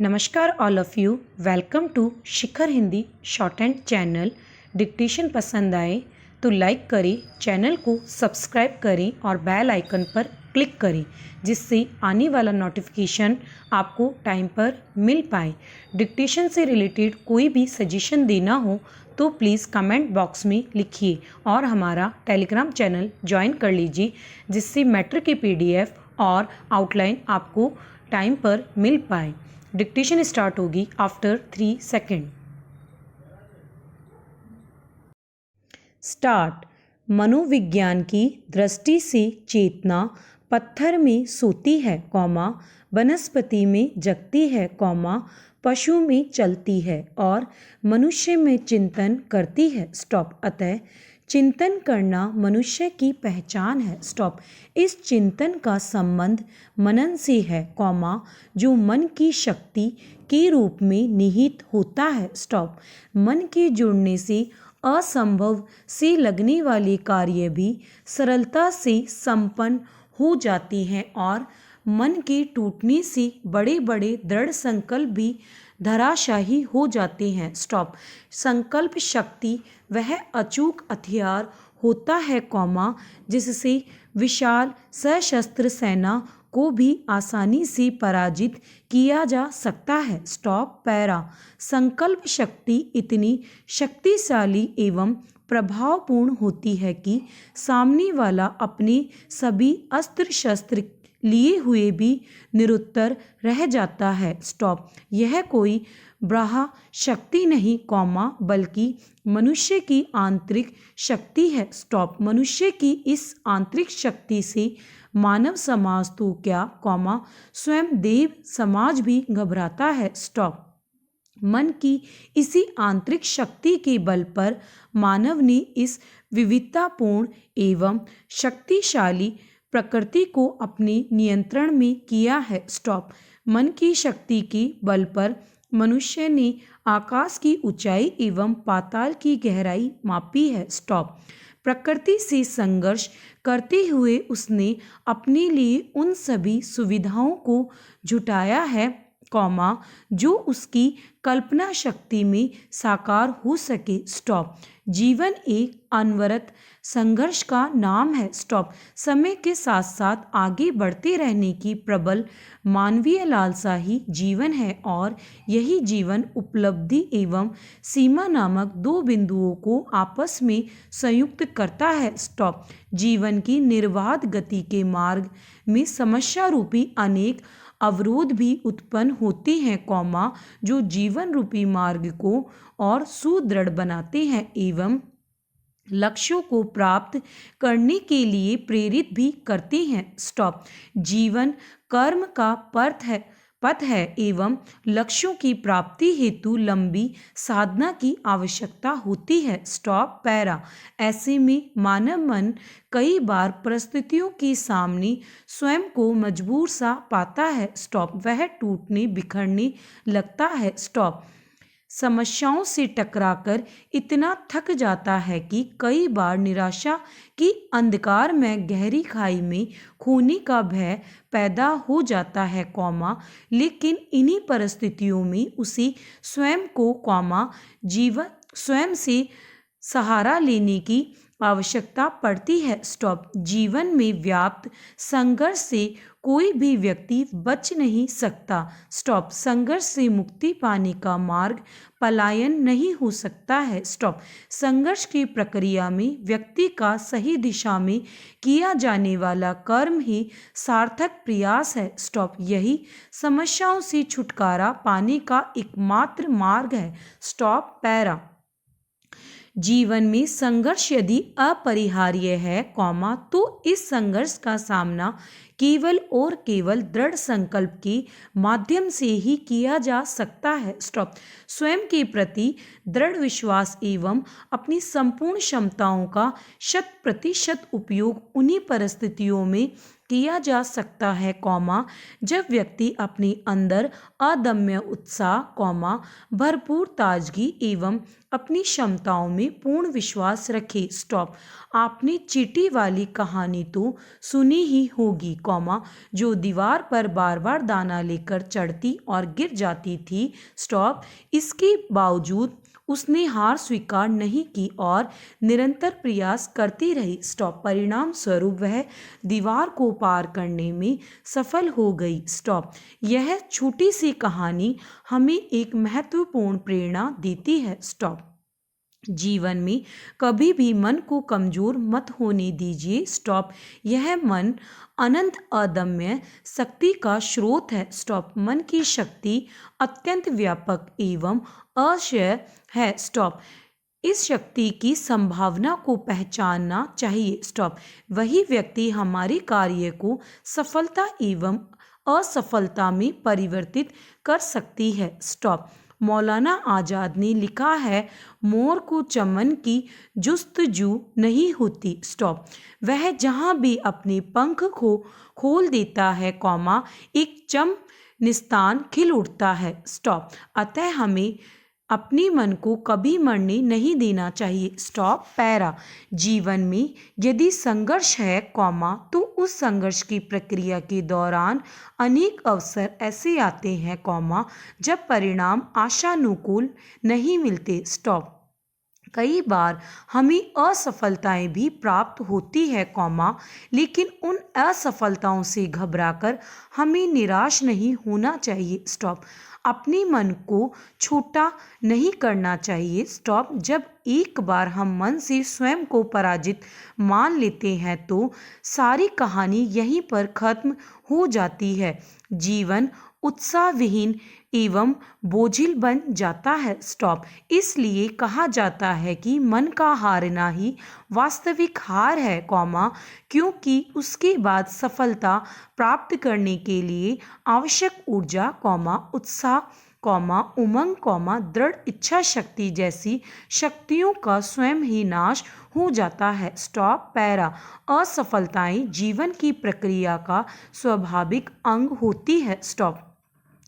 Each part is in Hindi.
नमस्कार all of you. Welcome to Shikhar Hindi short and channel. Dictation पसंद आए तो लाइक करें, चैनल को सब्सक्राइब करें और बेल आइकन पर क्लिक करें जिससे आने वाला नोटिफिकेशन आपको टाइम पर मिल पाए। डिक्टेशन से रिलेटेड कोई भी सजेशन देना हो तो प्लीज़ कमेंट बॉक्स में लिखिए और हमारा टेलीग्राम चैनल ज्वाइन कर लीजिए जिससे मैटर की PDF और आउटलाइन आपको टाइम पर मिल पाए। डिक्टेशन स्टार्ट होगी आफ्टर 3 सेकेंड। स्टार्ट। मनोविज्ञान की दृष्टि से चेतना पत्थर में सोती है, वनस्पति में जगती है, पशु में चलती है और मनुष्य में चिंतन करती है। स्टॉप। अतः चिंतन करना मनुष्य की पहचान है। स्टॉप। इस चिंतन का संबंध मनन से है, जो मन की शक्ति के रूप में निहित होता है। स्टॉप। मन के जुड़ने से असंभव से लगने वाले कार्य भी सरलता से संपन्न हो जाती हैं और मन के टूटने से बड़े बड़े दृढ़ संकल्प भी धराशाही हो जाते हैं। स्टॉप। संकल्प शक्ति वह अचूक हथियार होता है, जिससे विशाल सशस्त्र सेना को भी आसानी से पराजित किया जा सकता है। स्टॉप। पैरा। संकल्प शक्ति इतनी शक्तिशाली एवं प्रभावपूर्ण होती है कि सामने वाला अपने सभी अस्त्र शस्त्र लिए हुए भी निरुत्तर रह जाता है। स्टॉप। यह कोई ब्राह्य शक्ति नहीं, बल्कि मनुष्य की आंतरिक शक्ति है। स्टॉप। मनुष्य की इस आंतरिक शक्ति से मानव समाज तो क्या, स्वयं देव समाज भी घबराता है। स्टॉप। मन की इसी आंतरिक शक्ति के बल पर मानव ने इस विविधतापूर्ण एवं शक्तिशाली प्रकृति को अपने नियंत्रण में किया है। स्टॉप। मन की शक्ति के बल पर मनुष्य ने आकाश की ऊंचाई एवं पाताल की गहराई मापी है। स्टॉप। प्रकृति से संघर्ष करते हुए उसने अपने लिए उन सभी सुविधाओं को जुटाया है, जो उसकी कल्पना शक्ति में साकार हो सके। स्टॉप। जीवन एक अनवरत संघर्ष का नाम है। स्टॉप। समय के साथ साथ आगे बढ़ते रहने की प्रबल मानवीय लालसा ही जीवन है और यही जीवन उपलब्धि एवं सीमा नामक दो बिंदुओं को आपस में संयुक्त करता है। स्टॉप। जीवन की निर्बाध गति के मार्ग में समस्या रूपी अनेक अवरोध भी उत्पन्न होते हैं, जो जीवन रूपी मार्ग को और सुदृढ़ बनाते हैं एवं लक्ष्यों को प्राप्त करने के लिए प्रेरित भी करते हैं। स्टॉप। जीवन कर्म का पथ है एवं लक्ष्यों की प्राप्ति हेतु लंबी साधना की आवश्यकता होती है। स्टॉप। पैरा। ऐसे में मानव मन कई बार परिस्थितियों के सामने स्वयं को मजबूर सा पाता है। स्टॉप। वह टूटने बिखरने लगता है। स्टॉप। समस्याओं से टकराकर इतना थक जाता है कि कई बार निराशा की अंधकार में गहरी खाई में खोने का भय पैदा हो जाता है, लेकिन इन्हीं परिस्थितियों में उसे स्वयं को, जीवन स्वयं से सहारा लेने की आवश्यकता पड़ती है। स्टॉप। जीवन में व्याप्त संघर्ष से कोई भी व्यक्ति बच नहीं सकता। स्टॉप। संघर्ष से मुक्ति पाने का मार्ग पलायन नहीं हो सकता है। स्टॉप। संघर्ष की प्रक्रिया में व्यक्ति का सही दिशा में किया जाने वाला कर्म ही सार्थक प्रयास है। स्टॉप। यही समस्याओं से छुटकारा पाने का एकमात्र मार्ग है। स्टॉप। पैरा। जीवन में संघर्ष यदि अपरिहार्य है, तो इस संघर्ष का सामना केवल और केवल दृढ़ संकल्प के माध्यम से ही किया जा सकता है। स्टॉप। स्वयं के प्रति दृढ़ विश्वास एवं अपनी संपूर्ण क्षमताओं का 100% उपयोग उन्हीं परिस्थितियों में किया जा सकता है, जब व्यक्ति अपने अंदर अदम्य उत्साह, भरपूर ताजगी एवं अपनी क्षमताओं में पूर्ण विश्वास रखे। स्टॉप। आपने चींटी वाली कहानी तो सुनी ही होगी, जो दीवार पर बार बार दाना लेकर चढ़ती और गिर जाती थी। स्टॉप। इसके बावजूद उसने हार स्वीकार नहीं की और निरंतर प्रयास करती रही। स्टॉप। परिणाम स्वरूप वह दीवार को पार करने में सफल हो गई। स्टॉप। यह छोटी सी कहानी हमें एक महत्वपूर्ण प्रेरणा देती है। स्टॉप। जीवन में कभी भी मन को कमजोर मत होने दीजिए। स्टॉप। यह मन अनंत अदम्य शक्ति का स्रोत है। स्टॉप। मन की शक्ति अत्यंत व्यापक एवं अक्षय है। स्टॉप। इस शक्ति की संभावना को पहचानना चाहिए। स्टॉप। वही व्यक्ति हमारे कार्य को सफलता एवं असफलता में परिवर्तित कर सकती है। स्टॉप। मौलाना आजाद ने लिखा है, मोर को चमन की जुस्तजू नहीं होती। स्टॉप। वह जहाँ भी अपने पंख को खोल देता है, एक चम निस्तान खिल उठता है। स्टॉप। अतः हमें अपने मन को कभी मरने नहीं देना चाहिए। स्टॉप। पैरा। जीवन में यदि संघर्ष है, तो उस संघर्ष की प्रक्रिया के दौरान अनेक अवसर ऐसे आते हैं, जब परिणाम आशानुकूल नहीं मिलते। स्टॉप। कई बार हमें असफलताएं भी प्राप्त होती है, लेकिन उन असफलताओं से घबराकर हमें निराश नहीं होना चाहिए। स्टॉप। अपने मन को छोटा नहीं करना चाहिए। स्टॉप। जब एक बार हम मन से स्वयं को पराजित मान लेते हैं तो सारी कहानी यहीं पर खत्म हो जाती है। जीवन उत्साहविहीन एवं बोझिल बन जाता है। स्टॉप। इसलिए कहा जाता है कि मन का हारना ही वास्तविक हार है, क्योंकि उसके बाद सफलता प्राप्त करने के लिए आवश्यक ऊर्जा, उत्साह, उमंग, दृढ़ इच्छा शक्ति जैसी शक्तियों का स्वयं ही नाश हो जाता है। स्टॉप। पैरा। असफलताएं जीवन की प्रक्रिया का स्वाभाविक अंग होती है। स्टॉप।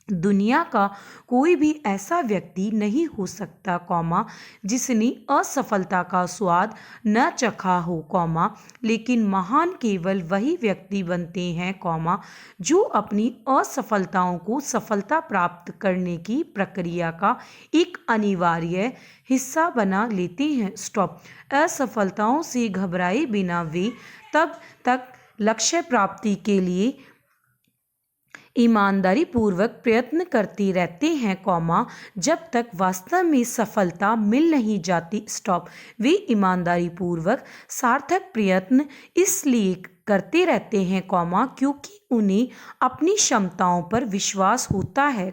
दुनिया का कोई भी ऐसा व्यक्ति नहीं हो सकता, जिसने असफलता का स्वाद न चखा हो, लेकिन महान केवल वही व्यक्ति बनते हैं, जो अपनी असफलताओं को सफलता प्राप्त करने की प्रक्रिया का एक अनिवार्य हिस्सा बना लेते हैं। स्टॉप। असफलताओं से घबराए बिना वे तब तक लक्ष्य प्राप्ति के लिए ईमानदारी पूर्वक प्रयत्न करते रहते हैं, जब तक वास्तव में सफलता मिल नहीं जाती। स्टॉप। वे ईमानदारी पूर्वक सार्थक प्रयत्न इसलिए करते रहते हैं, क्योंकि उन्हें अपनी क्षमताओं पर विश्वास होता है,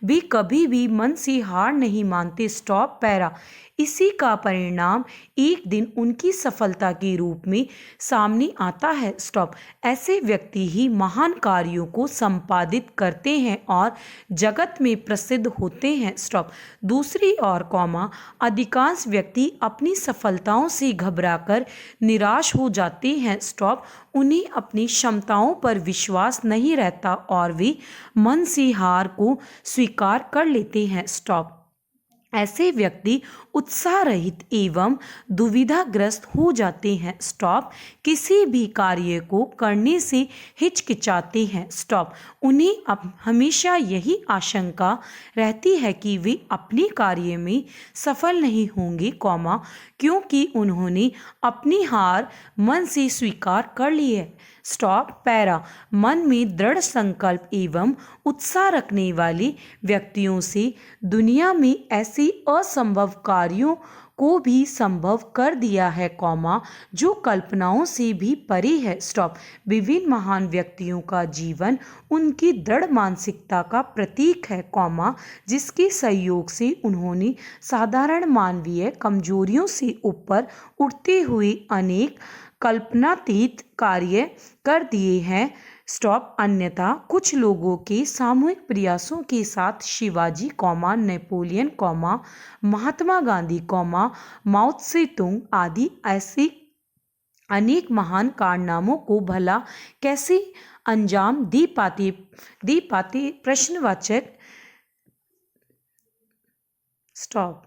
वे कभी भी मन से हार नहीं मानते। स्टॉप। पैरा। इसी का परिणाम एक दिन उनकी सफलता के रूप में सामने आता है। स्टॉप। ऐसे व्यक्ति ही महान कार्यों को संपादित करते हैं और जगत में प्रसिद्ध होते हैं। स्टॉप। दूसरी ओर, अधिकांश व्यक्ति अपनी सफलताओं से घबराकर निराश हो जाते हैं। स्टॉप। उन्हें अपनी क्षमताओं पर विश्वास नहीं रहता और वे मन से हार को स्वीकार कर लेते हैं। स्टॉप। ऐसे व्यक्ति उत्साह रहित एवं दुविधाग्रस्त हो जाते हैं। स्टॉप। किसी भी कार्य को करने से हिचकिचाते हैं। स्टॉप। उन्हें अब हमेशा यही आशंका रहती है कि वे अपने कार्य में सफल नहीं होंगे, क्योंकि उन्होंने अपनी हार मन से स्वीकार कर ली है। स्टॉप। पैरा। मन में दृढ़ संकल्प एवं उत्साह रखने वाले व्यक्तियों से दुनिया में ऐसे असंभव कार्यों को भी संभव कर दिया है, जो कल्पनाओं से भी परे है। स्टॉप। विभिन्न महान व्यक्तियों का जीवन उनकी दृढ़ मानसिकता का प्रतीक है, जिसके सहयोग से उन्होंने साधारण मानवीय कमजोरियों से ऊपर उठते हुए अनेक कल्पनातीत कार्य कर दिए हैं। स्टॉप। अन्यथा कुछ लोगों के सामूहिक प्रयासों के साथ शिवाजी, नेपोलियन, महात्मा गांधी, माओ त्से तुंग आदि ऐसे अनेक महान कारनामों को भला कैसे अंजाम दी पाती प्रश्नवाचक स्टॉप।